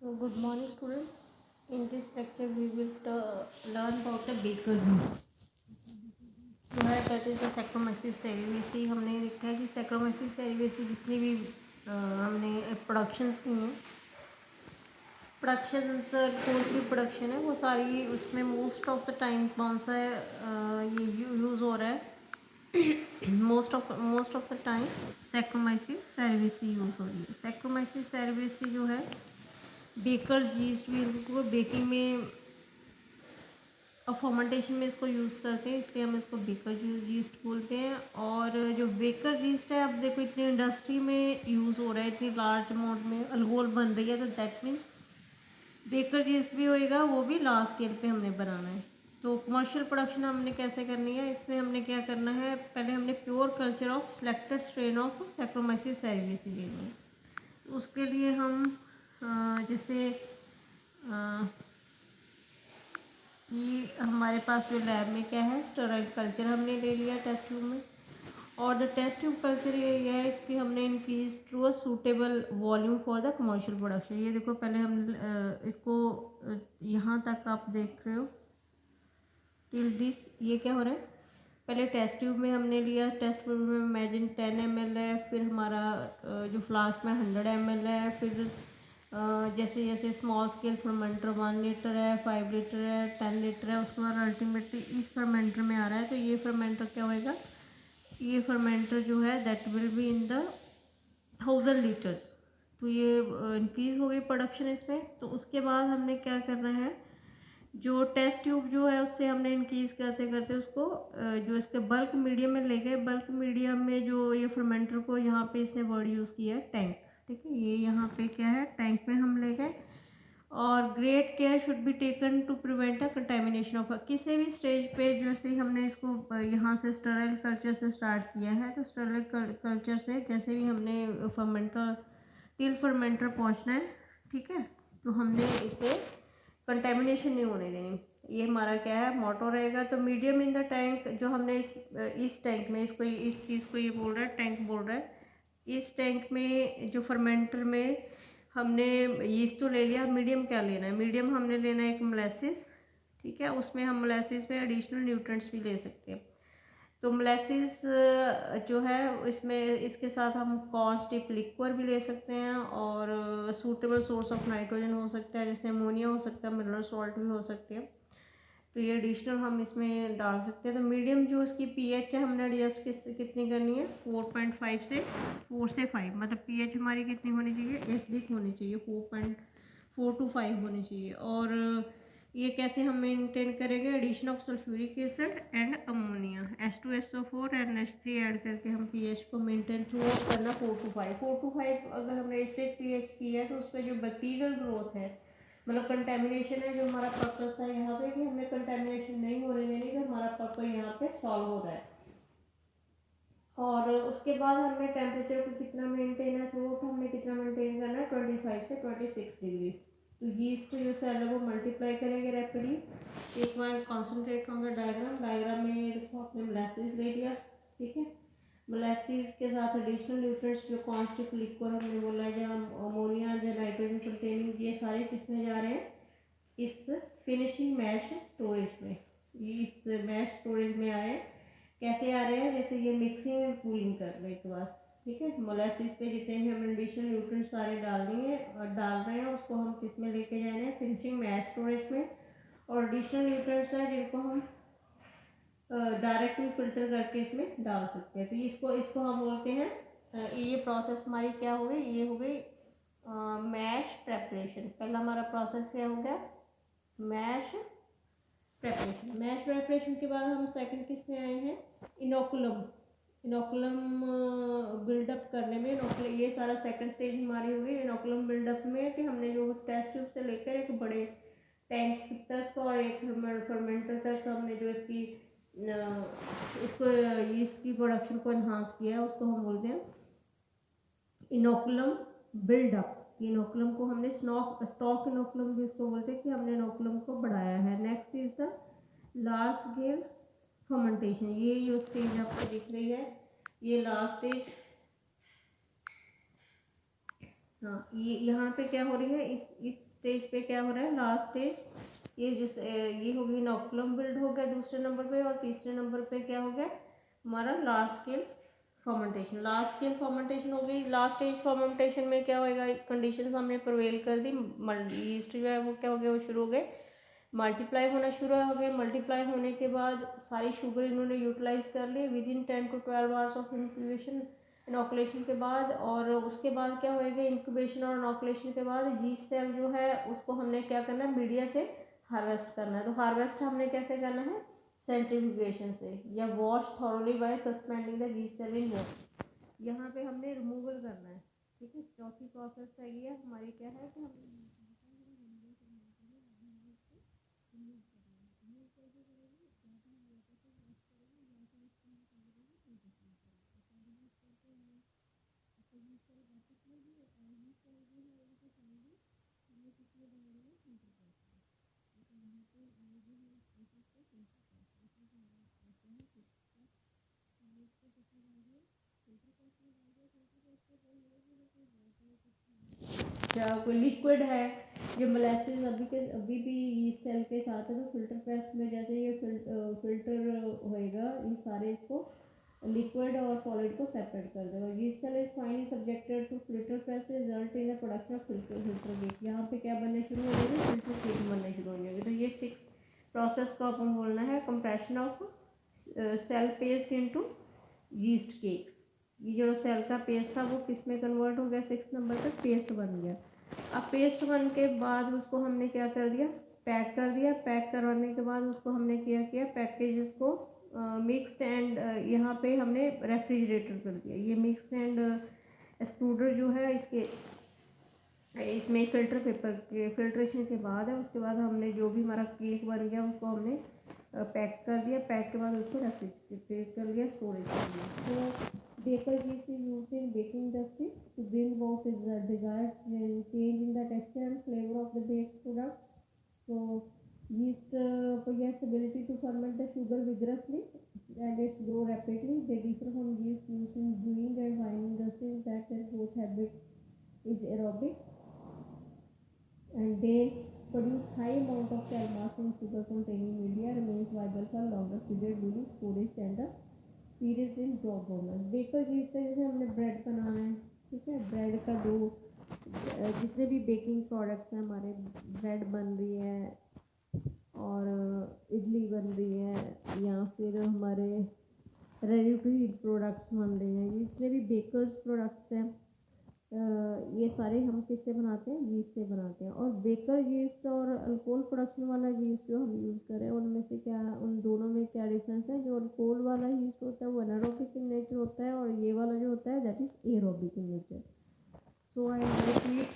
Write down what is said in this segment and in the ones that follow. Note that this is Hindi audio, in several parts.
Good morning, students. In this lecture, we will learn about the baker yeast. जो है that is the Saccharomyces cerevisiae. हमने देखा है कि Saccharomyces cerevisiae जितनी भी हमने प्रोडक्शंस की हैं, प्रोडक्शंस कौन सी प्रोडक्शन है वो सारी उसमें मोस्ट ऑफ द टाइम कौन सा ये यूज़ हो रहा है most of the time Saccharomyces cerevisiae use हो रही है. Saccharomyces cerevisiae जो है बेकर्स यीस्ट भी इनको बेकिंग में और फर्मेंटेशन में इसको यूज़ करते हैं, इसलिए हम इसको बेकर यीस्ट बोलते हैं. और जो बेकर यीस्ट है, अब देखो इतनी इंडस्ट्री में यूज़ हो रहा है, इतनी लार्ज अमाउंट में अल्कोहल बन रही है, तो दैट मीन्स बेकर यीस्ट भी होएगा, वो भी लार्ज स्केल पे हमने बनाना है. तो कमर्शियल प्रोडक्शन हमने कैसे करनी है, इसमें हमने क्या करना है, पहले हमने pure culture of selected strain of Saccharomyces cerevisiae लेनी है. उसके लिए हम जैसे कि हमारे पास जो लैब में क्या है, स्टेराइल कल्चर हमने ले लिया टेस्ट ट्यूब में. और द टेस्ट ट्यूब कल्चर ये है, इसकी हमने increase to a suitable volume for the commercial production. ये देखो पहले हम इसको यहाँ तक आप देख रहे हो टिल दिस. ये क्या हो रहा है, पहले टेस्ट ट्यूब में हमने लिया, टेस्ट ट्यूब में इमेजिन 10 ml है, फिर हमारा जो फ्लास्क में 100 ml है, फिर जैसे जैसे स्मॉल स्केल फर्मेंटर 1 लीटर है, 5 लीटर है, 10 लीटर है, उसके बाद अल्टीमेटली इस फर्मेंटर में आ रहा है. तो ये फर्मेंटर क्या होएगा, ये फर्मेंटर जो है that will be in the 1000 litres. तो ये इंक्रीज हो गई प्रोडक्शन इसमें. तो उसके बाद हमने क्या करना है, जो टेस्ट ट्यूब जो है उससे हमने इंक्रीज करते करते उसको जो इसके बल्क मीडियम में ले गए. बल्क मीडियम में जो ये फर्मेंटर को यहाँ पे इसने वर्ड यूज़ किया है टैंक. ठीक है, ये यहाँ पे क्या है, टैंक में हम ले गए. और great care should be taken to prevent a contamination of. किसी भी स्टेज पे जैसे ही हमने इसको यहाँ से स्टेराइल कल्चर से स्टार्ट किया है, तो स्टेराइल कल्चर से जैसे भी हमने फर्मेंटर टिल फर्मेंटर पहुँचना है, ठीक है, तो हमने इसे कंटेमिनेशन नहीं होने देनी. ये हमारा क्या है, मोटो रहेगा. तो मीडियम इन द टैंक जो हमने इस टैंक में इसको इस चीज़ को ये बोल रहा है, टैंक बोल रहा है. इस टैंक में जो फर्मेंटर में हमने यीस्ट तो ले लिया. मीडियम क्या लेना है, मीडियम हमने लेना है एक मोलेसिस. ठीक है, उसमें हम मोलेसिस में एडिशनल न्यूट्रिएंट्स भी ले सकते हैं. तो मोलेसिस जो है इसमें इसके साथ हम कॉर्न स्टिप लिक्वर भी ले सकते हैं, और सूटेबल सोर्स ऑफ नाइट्रोजन हो सकता है, जैसे अमोनिया हो सकता है, मिनरल सॉल्ट भी हो सकते हैं. तो ये एडिशनल हम इसमें डाल सकते हैं. तो मीडियम जो इसकी पीएच है हमने एडजस्ट कितनी करनी है, 4.5 से 4 से 5. मतलब पीएच हमारी कितनी होनी चाहिए, एसिडिक होनी चाहिए, 4.4 to 5 होनी चाहिए. और ये कैसे हम मेंटेन करेंगे, addition of sulphuric acid and ammonia, H2SO4 and H3 add करके हम पीएच को मेंटेन थ्रू करना 4 to 5. 4 to 5 अगर हमने एसिडिक पीएच किया है, तो उस पर जो बैक्टीरियल ग्रोथ है, मतलब कंटेमिनेशन है, जो हमारा पर्पस था यहाँ पे कि हमें कंटेमिनेशन नहीं होने देनी, तो हमारा पर्पस यहाँ पे सॉल्व हो रहा है. और उसके बाद हमने टेम्परेचर को कितना मेंटेन है, तो हमने कितना मेंटेन करना है, 25 से 26 डिग्री. तो यीस्ट जो सेल है वो मल्टीप्लाई करेंगे रैपिडली. एक बार कॉन्सेंट्रेट होगा डायग्राम में देखो आपने मोलेसिस ले लिया. ठीक है, मोलेसिस के साथ एडिशनल न्यूट्रिएंट्स जो कॉन्स्टिप लिक्विड हमने बोला है, जहाँ अमोनिया या नाइट्रोजन कंटेनिंग, ये सारे किसमें जा रहे हैं, इस फिनिशिंग मैश स्टोरेज में. ये इस मैश स्टोरेज में आ रहे हैं. कैसे आ रहे हैं, जैसे ये मिक्सिंग एंड कूलिंग करने के बाद. ठीक है, मोलेसिस पे जितने भी हम एडिशनल न्यूट्रिएंट्स सारे डाल देंगे और डाल रहे हैं, उसको हम किस में लेके जा रहे हैं, फिनिशिंग मैश स्टोरेज में. और एडिशनल न्यूट्रिएंट्स हैं जिनको हम डायरेक्टली फिल्टर करके इसमें डाल सकते हैं. तो इसको इसको हम बोलते हैं ये प्रोसेस हमारी क्या हो गई, ये हो गई मैश प्रेपरेशन. पहला हमारा प्रोसेस क्या हो गया, मैश प्रेपरेशन. मैश प्रेपरेशन के बाद हम सेकंड किस में आए हैं, इनोकुलम. इनोकुलम बिल्डअप करने में, इनोकुलम ये सारा सेकंड स्टेज हमारी हुई इनोकुलम बिल्डअप में, कि हमने जो टेस्ट ट्यूब से लेकर एक बड़े टैंक तक और एक फर्मेंटर तक हमने जो इसकी इसको इसकी प्रोडक्शन को इन्हांस किया, उसको हम बोलते हैं इनोकुलम बिल्डअप. इनोकुलम को हमने स्टॉक इनोकुलम भी इसको बोलते हैं, कि हमने इनोकुलम को बढ़ाया है. Next is the large scale fermentation. ये जो स्टेज आपको दिख रही है, ये लास्ट स्टेज हाँ, ये यहाँ पे क्या हो रही है, इस स्टेज पे क्या हो रहा है, लास्ट स्टेज ये जो ये हो गई इनोकुलम बिल्ड हो गया दूसरे नंबर पे, और तीसरे नंबर पे क्या हो गया हमारा large scale fermentation. Large scale fermentation हो गई। लास्ट स्टेज फर्मेंटेशन में क्या होएगा, कंडीशंस हमने प्रिवेल कर दी, ईस्ट जो है वो क्या हो गया, वो शुरू हो गए मल्टीप्लाई होना शुरू हो गए। मल्टीप्लाई होने के बाद सारी शुगर इन्होंने यूटिलाइज कर ली within 10 to 12 hours of incubation, inoculation के बाद। और उसके बाद क्या होएगा, इंक्यूबेशन और इनोकुलेशन के बाद यीस्ट सेल जो है उसको हमने क्या करना है, मीडिया से हार्वेस्ट करना है। तो हार्वेस्ट हमने कैसे करना है, सेंट्रीफ्यूगेशन से, या wash thoroughly by suspending the yeast cell in water. यहाँ पे हमने रिमूवल करना है। ठीक है, चौथी प्रोसेस है ये हमारी, क्या है कि हम क्या कोई लिक्विड है, जो मोलेसिस अभी भी यीस्ट सेल के साथ है, तो फिल्टर प्रेस में जैसे ये फिल्टर होएगा, ये सारे इसको लिक्विड और सॉलिड को सेपरेट कर देगा। Yeast cell is finally subjected to filter press, result in the production of filter cake. यहाँ पे क्या बनने शुरू हो जाएगी, फिल्टर केक बनने शुरू हो जाएगी। तो ये 6 प्रोसेस को अपन बोलना है, compression of cell paste into yeast cakes. ये जो सेल का पेस्ट था वो किस में कन्वर्ट हो गया, 6 नंबर पे पेस्ट बन गया। अब पेस्ट बनने के बाद उसको हमने क्या कर दिया, पैक कर दिया। पैक करवाने के बाद उसको हमने क्या किया, पैकेजेस को मिक्स्ड एंड यहाँ पे हमने रेफ्रिजरेटर कर दिया। ये मिक्स एंड एक्सट्रूडर जो है इसके इसमें फिल्टर पेपर के फिल्ट्रेशन के बाद है, उसके बाद हमने जो भी हमारा केक बन गया उसको हमने पैक कर दिया। पैक के बाद उसको रेफ्रिजरेट कर लिया, स्टोरेज कर लिया। तो baker yeast is used in baking industry to bring about the desired change in the texture and flavor of the baked product. So yeast possess ability to ferment the sugar vigorously and it grow rapidly. They differ from yeast used in brewing and wine industries that their growth habit is aerobic, and they produce high amount of cell mass in sugar containing media, remains viable for longer period during storage and the series in drop format. Baker yeast से जैसे हमने ब्रेड बनाना है, ठीक है, ब्रेड का डो, जितने भी बेकिंग प्रोडक्ट्स हैं हमारे, ब्रेड बन रही है और इडली बन रही है, या फिर हमारे रेडी टू ईट प्रोडक्ट्स बन रहे हैं, जितने भी बेकर्स प्रोडक्ट्स हैं ये सारे हम किससे बनाते हैं, यीस्ट से बनाते हैं। और बेकर यीस्ट और अल्कोहल प्रोडक्शन वाला यीस्ट जो हम यूज़ करें, उनमें से क्या, उन दोनों में क्या डिफरेंस है। जो अल्कोहल वाला यीस्ट होता है वो एनारोबिक इन नेचर होता है, और ये वाला जो होता है that is aerobic in nature. So I repeat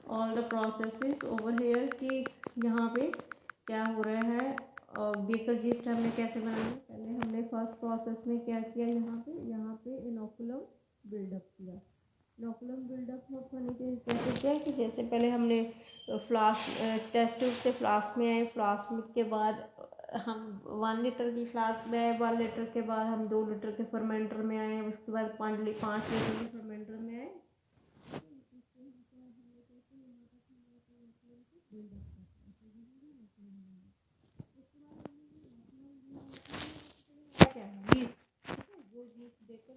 all the processes over here कि यहाँ पे क्या हो रहा है। बेकर यीस्ट हमने कैसे बनाया, पहले हमने फर्स्ट प्रोसेस में क्या किया, यहाँ पे इनोकुलम बिल्डअप किया। इनोकुलम बिल्डअप होने के कैसे किया कि जैसे पहले हमने फ्लास्क टेस्ट ट्यूब से फ्लास्क में आए, फ्लास्क के बाद हम 1 लीटर की फ्लास्क में आए, 1 लीटर के बाद हम 2 लीटर के फर्मेंटर में आए, उसके बाद 5 लीटर के फर्मेंटर में आए। क्या है वो यूज देकर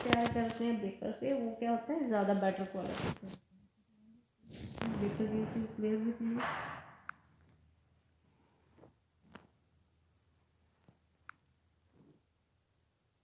तैयार करते हैं बेकर से, वो क्या होता है ज़्यादा बेटर क्वालिटी का। बेकर ये चीज़ क्लियर भी थी।